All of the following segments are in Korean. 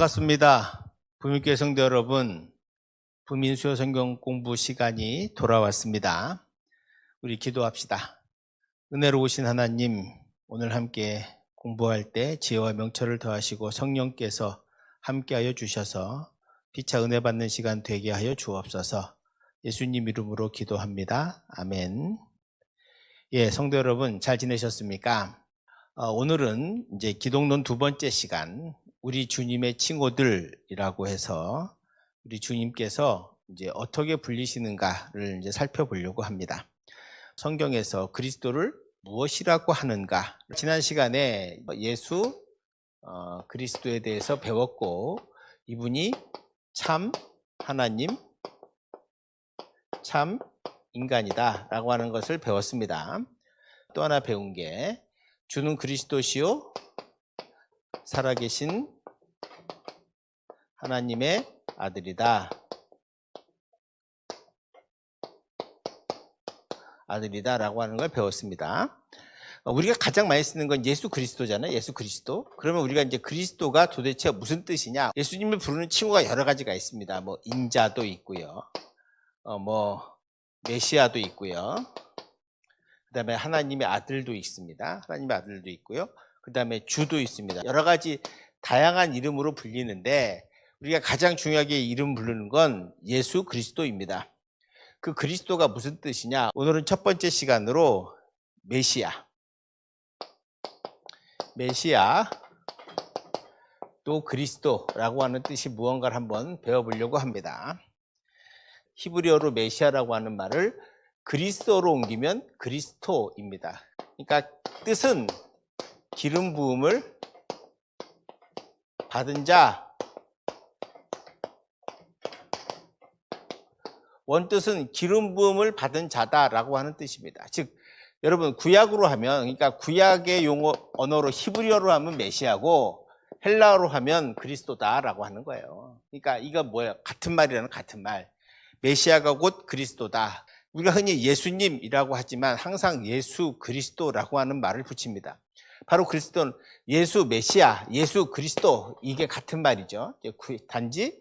반갑습니다. 부민교회 성도 여러분, 부민수요 성경 공부 시간이 돌아왔습니다. 우리 기도합시다. 은혜로우신 하나님, 오늘 함께 공부할 때 지혜와 명철을 더하시고 성령께서 함께하여 주셔서 피차 은혜 받는 시간 되게 하여 주옵소서. 예수님 이름으로 기도합니다. 아멘. 성도 여러분, 잘 지내셨습니까? 오늘은 이제 기독론 두 번째 시간, 우리 주님의 친구들이라고 해서 우리 주님께서 이제 어떻게 불리시는가를 이제 살펴보려고 합니다. 성경에서 그리스도를 무엇이라고 하는가? 지난 시간에 예수 그리스도에 대해서 배웠고, 이분이 참 하나님, 참 인간이다 라고 하는 것을 배웠습니다. 또 하나 배운 게 주는 그리스도시요 살아계신 하나님의 아들이다 라고 하는 걸 배웠습니다. 우리가 가장 많이 쓰는 건 예수 그리스도잖아요. 예수 그리스도. 그러면 우리가 이제 그리스도가 도대체 무슨 뜻이냐? 예수님을 부르는 칭호가 여러 가지가 있습니다. 뭐 인자도 있고요. 메시아도 있고요. 그 다음에 하나님의 아들도 있습니다. 하나님의 아들도 있고요. 그 다음에 주도 있습니다. 여러 가지 다양한 이름으로 불리는데 우리가 가장 중요하게 이름 부르는 건 예수 그리스도입니다. 그 그리스도가 무슨 뜻이냐? 오늘은 첫 번째 시간으로 메시아 또 그리스도라고 하는 뜻이 무언가를 한번 배워보려고 합니다. 히브리어로 메시아라고 하는 말을 그리스도로 옮기면 그리스토입니다. 그러니까 뜻은 기름 부음을 받은 자, 원뜻은 기름 부음을 받은 자다라고 하는 뜻입니다. 즉 여러분 구약으로 하면, 그러니까 구약의 용어 언어로 히브리어로 하면 메시아고 헬라어로 하면 그리스도다라고 하는 거예요. 그러니까 이거 뭐예요? 같은 말이라는 같은 말. 메시아가 곧 그리스도다. 우리가 흔히 예수님이라고 하지만 항상 예수 그리스도라고 하는 말을 붙입니다. 바로 그리스도는 예수 메시아, 예수 그리스도, 이게 같은 말이죠. 단지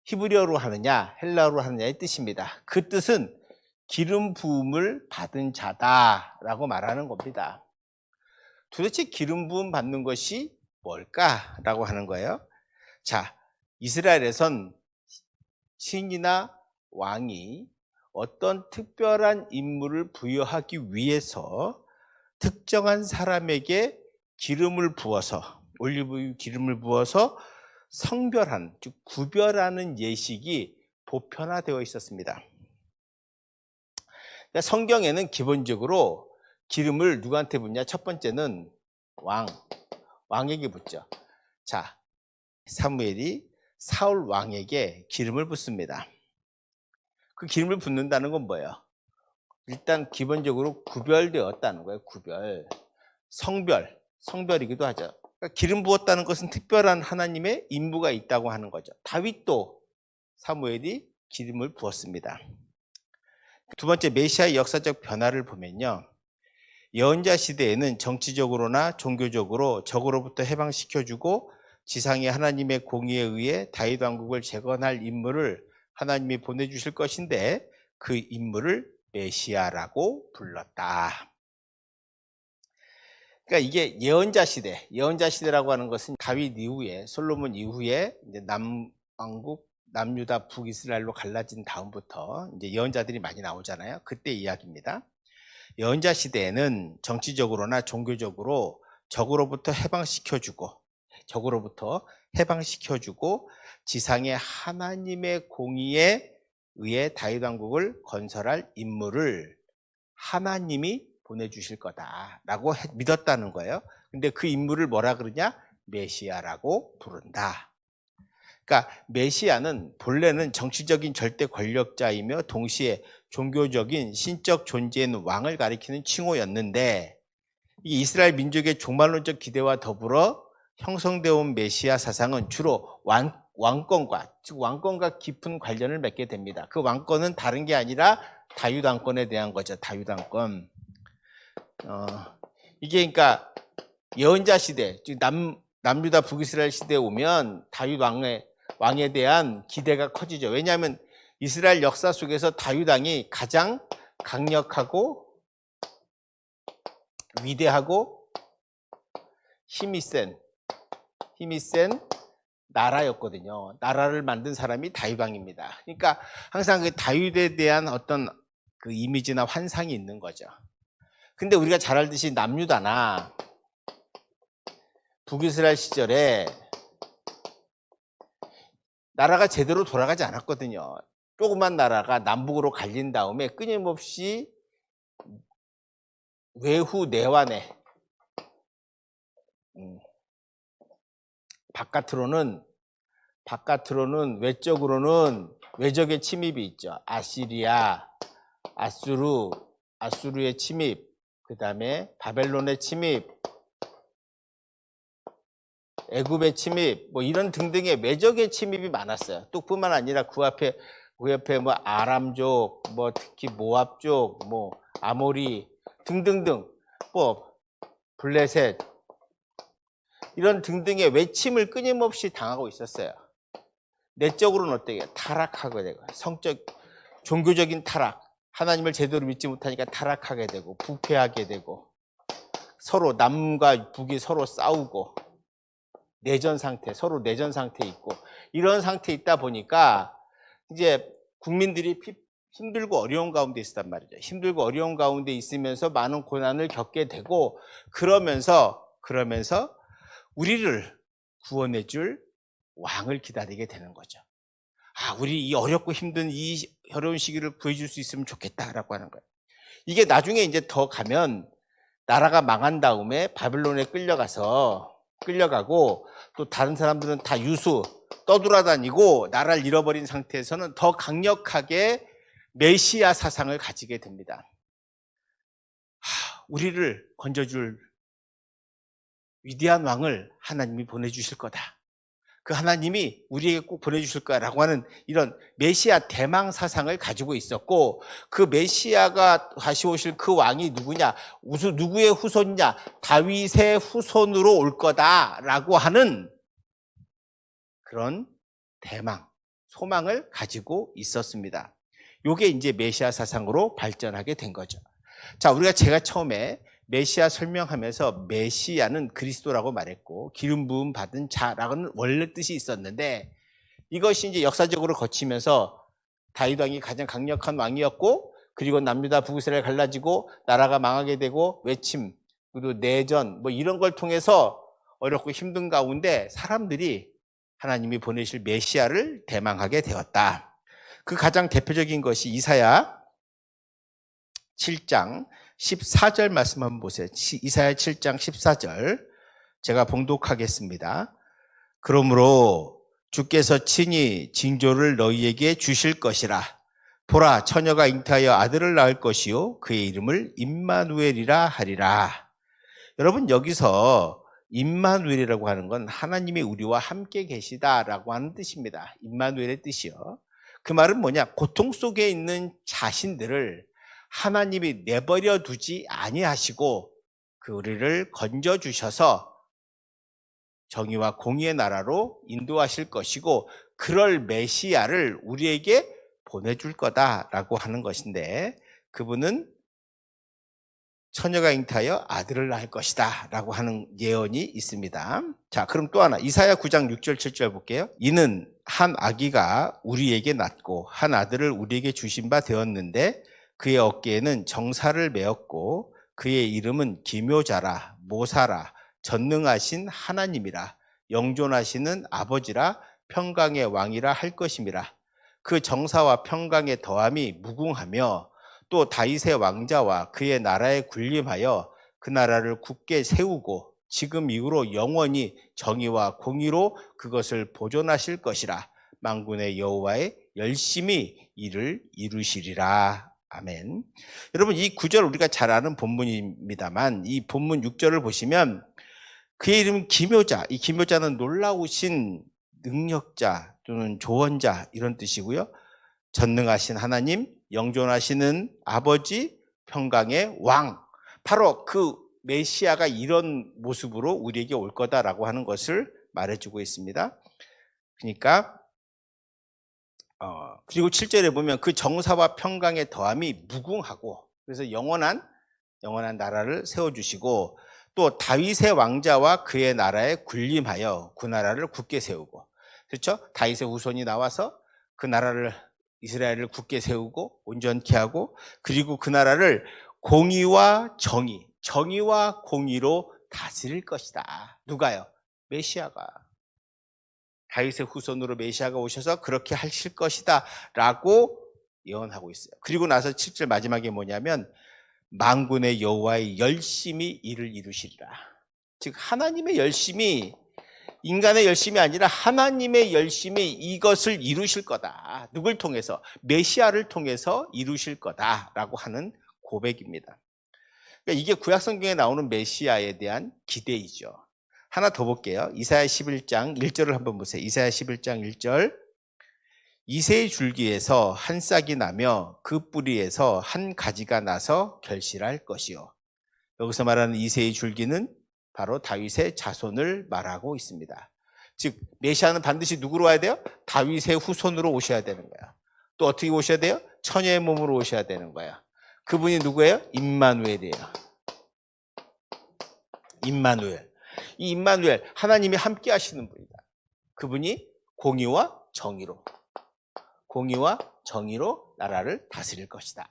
히브리어로 하느냐 헬라어로 하느냐의 뜻입니다. 그 뜻은 기름 부음을 받은 자다라고 말하는 겁니다. 도대체 기름 부음 받는 것이 뭘까라고 하는 거예요. 자, 이스라엘에선 신이나 왕이 어떤 특별한 임무를 부여하기 위해서 특정한 사람에게 기름을 부어서, 올리브유 기름을 부어서 성별하는, 즉 구별하는 예식이 보편화되어 있었습니다. 그러니까 성경에는 기본적으로 기름을 누구한테 붓냐? 첫 번째는 왕에게 붓죠. 자, 사무엘이 사울 왕에게 기름을 붓습니다. 그 기름을 붓는다는 건 뭐예요? 일단 기본적으로 구별되었다는 거예요. 구별, 성별이기도 하죠. 그러니까 기름 부었다는 것은 특별한 하나님의 임무가 있다고 하는 거죠. 다윗도 사무엘이 기름을 부었습니다. 두 번째, 메시아의 역사적 변화를 보면요, 예언자 시대에는 정치적으로나 종교적으로 적으로부터 해방시켜주고 지상의 하나님의 공의에 의해 다윗 왕국을 재건할 임무를 하나님이 보내주실 것인데 그 인물을 메시아라고 불렀다. 그러니까 이게 예언자 시대라고 하는 것은 다윗 이후에, 솔로몬 이후에 이제 남왕국, 남유다, 북이스라엘로 갈라진 다음부터 이제 예언자들이 많이 나오잖아요. 그때 이야기입니다. 예언자 시대에는 정치적으로나 종교적으로 적으로부터 해방시켜주고 지상의 하나님의 공의에 의해 다윗 왕국을 건설할 임무를 하나님이 보내주실 거다라고 믿었다는 거예요. 근데 그 인물을 뭐라 그러냐? 메시아라고 부른다. 그러니까 메시아는 본래는 정치적인 절대 권력자이며 동시에 종교적인 신적 존재의 왕을 가리키는 칭호였는데, 이 이스라엘 민족의 종말론적 기대와 더불어 형성되어 온 메시아 사상은 주로 왕권과 깊은 관련을 맺게 됩니다. 그 왕권은 다른 게 아니라 다윗 왕권에 대한 거죠. 다윗 왕권. 이게 그러니까 예언자 시대, 즉 남유다 북이스라엘 시대에 오면 다윗 왕에 대한 기대가 커지죠. 왜냐하면 이스라엘 역사 속에서 다윗 왕이 가장 강력하고 위대하고 힘이 센 나라였거든요. 나라를 만든 사람이 다윗 왕입니다. 그러니까 항상 그 다윗에 대한 어떤 그 이미지나 환상이 있는 거죠. 근데 우리가 잘 알듯이 남유다나 북이스라엘 시절에 나라가 제대로 돌아가지 않았거든요. 조그만 나라가 남북으로 갈린 다음에 끊임없이 외후 내환에 바깥으로는 외적으로는 외적의 침입이 있죠. 아시리아, 아수르의 침입, 그 다음에 바벨론의 침입, 애굽의 침입, 뭐 이런 등등의 외적의 침입이 많았어요. 또 뿐만 아니라 그 옆에 뭐 아람족, 뭐 특히 모압족, 뭐 아모리 등등등, 뭐 블레셋 이런 등등의 외침을 끊임없이 당하고 있었어요. 내적으로는 어때요? 타락하게 되고, 종교적인 타락, 하나님을 제대로 믿지 못하니까 타락하게 되고, 부패하게 되고, 서로 남과 북이 서로 싸우고, 서로 내전 상태에 있고, 이런 상태에 있다 보니까 이제 국민들이 힘들고 어려운 가운데 있었단 말이죠. 힘들고 어려운 가운데 있으면서 많은 고난을 겪게 되고, 그러면서 우리를 구원해 줄 왕을 기다리게 되는 거죠. 우리 이 어렵고 힘든 이 어려운 시기를 구해줄 수 있으면 좋겠다라고 하는 거예요. 이게 나중에 이제 더 가면 나라가 망한 다음에 바벨론에 끌려가고 또 다른 사람들은 다 떠돌아다니고 나라를 잃어버린 상태에서는 더 강력하게 메시아 사상을 가지게 됩니다. 우리를 건져줄 위대한 왕을 하나님이 보내주실 거다. 그 하나님이 우리에게 꼭 보내주실 거라고 하는 이런 메시아 대망 사상을 가지고 있었고, 그 메시아가 다시 오실 그 왕이 누구냐, 누구의 후손이냐, 다윗의 후손으로 올 거다라고 하는 그런 대망, 소망을 가지고 있었습니다. 이게 이제 메시아 사상으로 발전하게 된 거죠. 자, 제가 처음에 메시아 설명하면서 메시아는 그리스도라고 말했고 기름 부음 받은 자라고는 원래 뜻이 있었는데, 이것이 이제 역사적으로 거치면서 다윗 왕이 가장 강력한 왕이었고, 그리고 남유다 북이스라엘 갈라지고 나라가 망하게 되고 외침, 그리고 내전 뭐 이런 걸 통해서 어렵고 힘든 가운데 사람들이 하나님이 보내실 메시아를 대망하게 되었다. 그 가장 대표적인 것이 이사야 7장 14절 말씀 한번 보세요. 이사야 7장 14절 제가 봉독하겠습니다. 그러므로 주께서 친히 징조를 너희에게 주실 것이라. 보라, 처녀가 잉태하여 아들을 낳을 것이요 그의 이름을 임마누엘이라 하리라. 여러분, 여기서 임마누엘이라고 하는 건 하나님이 우리와 함께 계시다라고 하는 뜻입니다. 임마누엘의 뜻이요. 그 말은 뭐냐? 고통 속에 있는 자신들을 하나님이 내버려 두지 아니하시고 우리를 건져 주셔서 정의와 공의의 나라로 인도하실 것이고, 그럴 메시아를 우리에게 보내줄 거다라고 하는 것인데, 그분은 처녀가 잉태하여 아들을 낳을 것이다 라고 하는 예언이 있습니다. 자, 그럼 또 하나, 이사야 9장 6절 7절 볼게요. 이는 한 아기가 우리에게 낳고 한 아들을 우리에게 주신 바 되었는데 그의 어깨에는 정사를 메었고 그의 이름은 기묘자라, 모사라, 전능하신 하나님이라, 영존하시는 아버지라, 평강의 왕이라 할 것임이라. 그 정사와 평강의 더함이 무궁하며 또 다윗의 왕자와 그의 나라에 군림하여 그 나라를 굳게 세우고 지금 이후로 영원히 정의와 공의로 그것을 보존하실 것이라. 만군의 여호와의 열심히 이를 이루시리라. 아멘. 여러분, 이 구절 우리가 잘 아는 본문입니다만 이 본문 6절을 보시면 그의 이름은 기묘자, 이 기묘자는 놀라우신 능력자 또는 조언자 이런 뜻이고요. 전능하신 하나님, 영존하시는 아버지, 평강의 왕, 바로 그 메시아가 이런 모습으로 우리에게 올 거다라고 하는 것을 말해주고 있습니다. 그러니까 그리고 7절에 보면 그 정사와 평강의 더함이 무궁하고, 그래서 영원한 나라를 세워주시고, 또 다윗의 왕자와 그의 나라에 군림하여 그 나라를 굳게 세우고, 그렇죠? 다윗의 후손이 나와서 그 나라를, 이스라엘을 굳게 세우고 온전케 하고, 그리고 그 나라를 정의와 공의로 다스릴 것이다. 누가요? 메시아가. 다윗의 후손으로 메시아가 오셔서 그렇게 하실 것이다 라고 예언하고 있어요. 그리고 나서 7절 마지막에 뭐냐면 만군의 여호와의 열심히 이를 이루시리라. 즉 하나님의 열심이 인간의 열심이 아니라 하나님의 열심이 이것을 이루실 거다. 누굴 통해서? 메시아를 통해서 이루실 거다라고 하는 고백입니다. 그러니까 이게 구약성경에 나오는 메시아에 대한 기대이죠. 하나 더 볼게요. 이사야 11장 1절을 한번 보세요. 이사야 11장 1절. 이새의 줄기에서 한 싹이 나며 그 뿌리에서 한 가지가 나서 결실할 것이요. 여기서 말하는 이새의 줄기는 바로 다윗의 자손을 말하고 있습니다. 즉 메시아는 반드시 누구로 와야 돼요? 다윗의 후손으로 오셔야 되는 거예요. 또 어떻게 오셔야 돼요? 처녀의 몸으로 오셔야 되는 거예요. 그분이 누구예요? 임마누엘이에요. 임마누엘. 이 임마누엘, 하나님이 함께 하시는 분이다. 그분이 공의와 정의로 나라를 다스릴 것이다.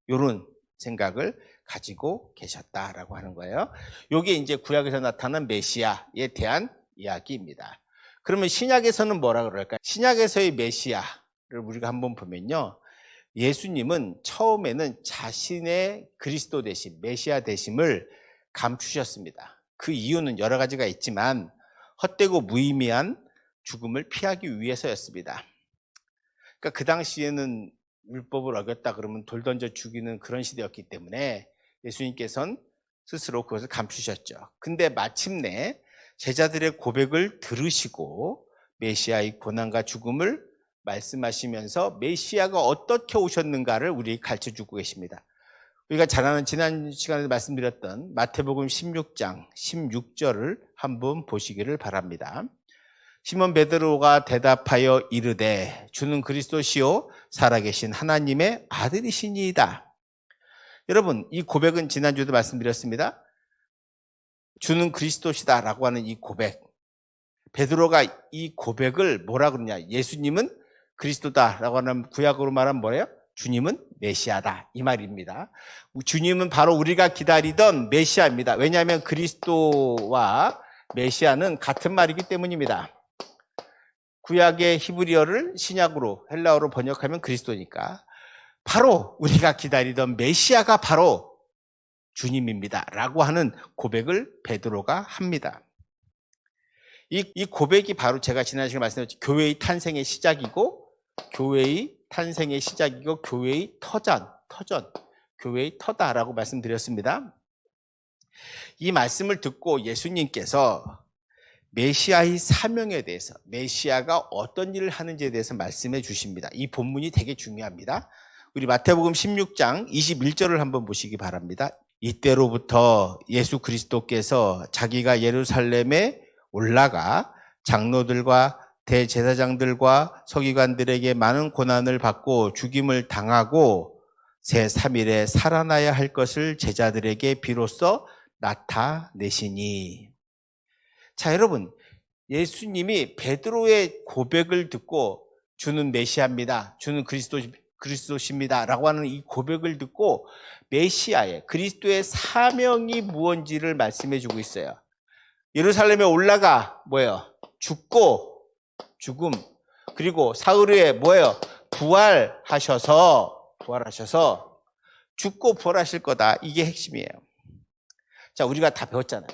이런 생각을 가지고 계셨다라고 하는 거예요. 이게 이제 구약에서 나타난 메시아에 대한 이야기입니다. 그러면 신약에서는 뭐라 그럴까요? 신약에서의 메시아를 우리가 한번 보면요, 예수님은 처음에는 자신의 그리스도 되심, 메시아 되심을 감추셨습니다. 그 이유는 여러 가지가 있지만 헛되고 무의미한 죽음을 피하기 위해서였습니다. 그러니까 그 당시에는 율법을 어겼다 그러면 돌 던져 죽이는 그런 시대였기 때문에 예수님께서는 스스로 그것을 감추셨죠. 근데 마침내 제자들의 고백을 들으시고 메시아의 고난과 죽음을 말씀하시면서 메시아가 어떻게 오셨는가를 우리에게 가르쳐주고 계십니다. 우리가 잘 아는 지난 시간에 말씀드렸던 마태복음 16장 16절을 한번 보시기를 바랍니다. 시몬 베드로가 대답하여 이르되 주는 그리스도시요 살아계신 하나님의 아들이시니이다. 여러분, 이 고백은 지난주에도 말씀드렸습니다. 주는 그리스도시다 라고 하는 이 고백, 베드로가 이 고백을 뭐라 그러냐, 예수님은 그리스도다 라고 하는, 구약으로 말하면 뭐예요? 주님은 메시아다, 이 말입니다. 주님은 바로 우리가 기다리던 메시아입니다. 왜냐하면 그리스도와 메시아는 같은 말이기 때문입니다. 구약의 히브리어를 신약으로, 헬라어로 번역하면 그리스도니까 바로 우리가 기다리던 메시아가 바로 주님입니다 라고 하는 고백을 베드로가 합니다. 이 고백이 바로 제가 지난 시간에 말씀드렸죠. 교회의 탄생의 시작이고, 교회의 터전, 교회의 터다라고 말씀드렸습니다. 이 말씀을 듣고 예수님께서 메시아의 사명에 대해서, 메시아가 어떤 일을 하는지에 대해서 말씀해 주십니다. 이 본문이 되게 중요합니다. 우리 마태복음 16장 21절을 한번 보시기 바랍니다. 이때로부터 예수 그리스도께서 자기가 예루살렘에 올라가 장로들과 대제사장들과 서기관들에게 많은 고난을 받고 죽임을 당하고 제3일에 살아나야 할 것을 제자들에게 비로소 나타내시니. 자, 여러분, 예수님이 베드로의 고백을 듣고 주는 메시아입니다, 주는 그리스도십니다 라고 하는 이 고백을 듣고 메시아의, 그리스도의 사명이 무엇인지를 말씀해 주고 있어요. 예루살렘에 올라가 뭐예요? 죽고 죽음, 그리고 사흘 후에 뭐예요? 부활하셔서 죽고 부활하실 거다. 이게 핵심이에요. 자, 우리가 다 배웠잖아요.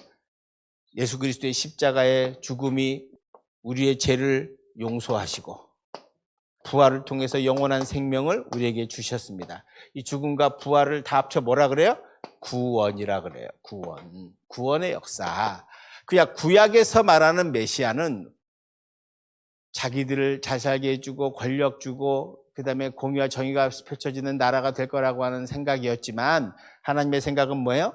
예수 그리스도의 십자가의 죽음이 우리의 죄를 용서하시고 부활을 통해서 영원한 생명을 우리에게 주셨습니다. 이 죽음과 부활을 다 합쳐 뭐라 그래요? 구원이라 그래요. 구원의 역사. 그냥 구약에서 말하는 메시아는 자기들을 잘 살게 해주고 권력 주고 그 다음에 공의와 정의가 펼쳐지는 나라가 될 거라고 하는 생각이었지만, 하나님의 생각은 뭐예요?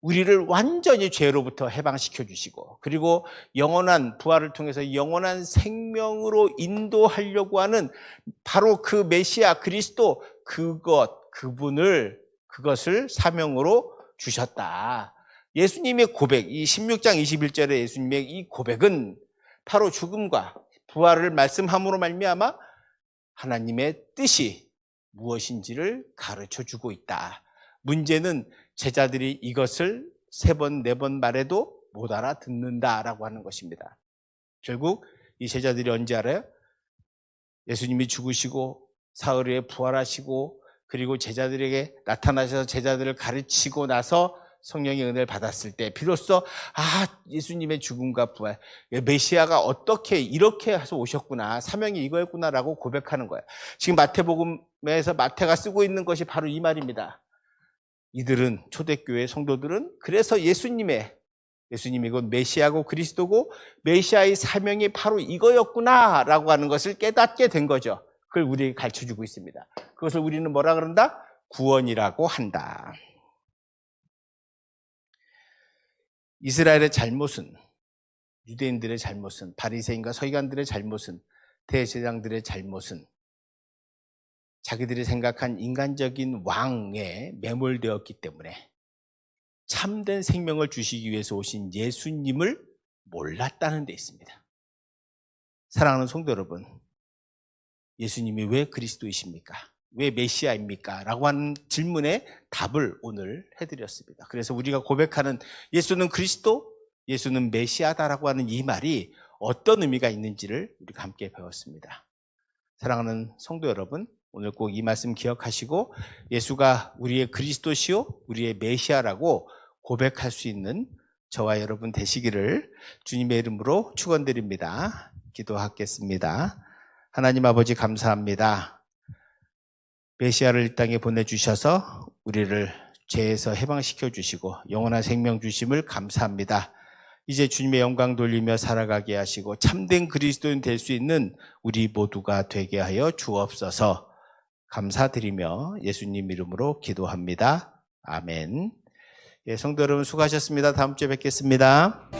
우리를 완전히 죄로부터 해방시켜 주시고, 그리고 영원한 부활을 통해서 영원한 생명으로 인도하려고 하는 바로 그 메시아 그리스도, 그것을 사명으로 주셨다. 예수님의 고백, 이 16장 21절의 예수님의 이 고백은 바로 죽음과 부활을 말씀함으로 말미암아 하나님의 뜻이 무엇인지를 가르쳐 주고 있다. 문제는 제자들이 이것을 3번, 4번 말해도 못 알아듣는다라고 하는 것입니다. 결국 이 제자들이 언제 알아요? 예수님이 죽으시고 사흘 후에 부활하시고 그리고 제자들에게 나타나셔서 제자들을 가르치고 나서 성령의 은혜를 받았을 때 비로소 예수님의 죽음과 부활, 메시아가 어떻게 이렇게 해서 오셨구나, 사명이 이거였구나라고 고백하는 거예요. 지금 마태복음에서 마태가 쓰고 있는 것이 바로 이 말입니다. 이들은, 초대교회 성도들은 그래서 예수님이 곧 메시아고 그리스도고 메시아의 사명이 바로 이거였구나라고 하는 것을 깨닫게 된 거죠. 그걸 우리에게 가르쳐주고 있습니다. 그것을 우리는 뭐라 그런다? 구원이라고 한다. 이스라엘의 잘못은, 유대인들의 잘못은, 바리새인과 서기관들의 잘못은, 대제사장들의 잘못은 자기들이 생각한 인간적인 왕에 매몰되었기 때문에 참된 생명을 주시기 위해서 오신 예수님을 몰랐다는 데 있습니다. 사랑하는 성도 여러분, 예수님이 왜 그리스도이십니까? 왜 메시아입니까? 라고 하는 질문에 답을 오늘 해드렸습니다. 그래서 우리가 고백하는 예수는 그리스도, 예수는 메시아다라고 하는 이 말이 어떤 의미가 있는지를 우리가 함께 배웠습니다. 사랑하는 성도 여러분, 오늘 꼭 이 말씀 기억하시고 예수가 우리의 그리스도시요 우리의 메시아라고 고백할 수 있는 저와 여러분 되시기를 주님의 이름으로 축원드립니다. 기도하겠습니다. 하나님 아버지 감사합니다. 메시아를 이 땅에 보내주셔서 우리를 죄에서 해방시켜 주시고 영원한 생명 주심을 감사합니다. 이제 주님의 영광 돌리며 살아가게 하시고 참된 그리스도인 될 수 있는 우리 모두가 되게 하여 주옵소서. 감사드리며 예수님 이름으로 기도합니다. 아멘. 성도 여러분 수고하셨습니다. 다음 주에 뵙겠습니다.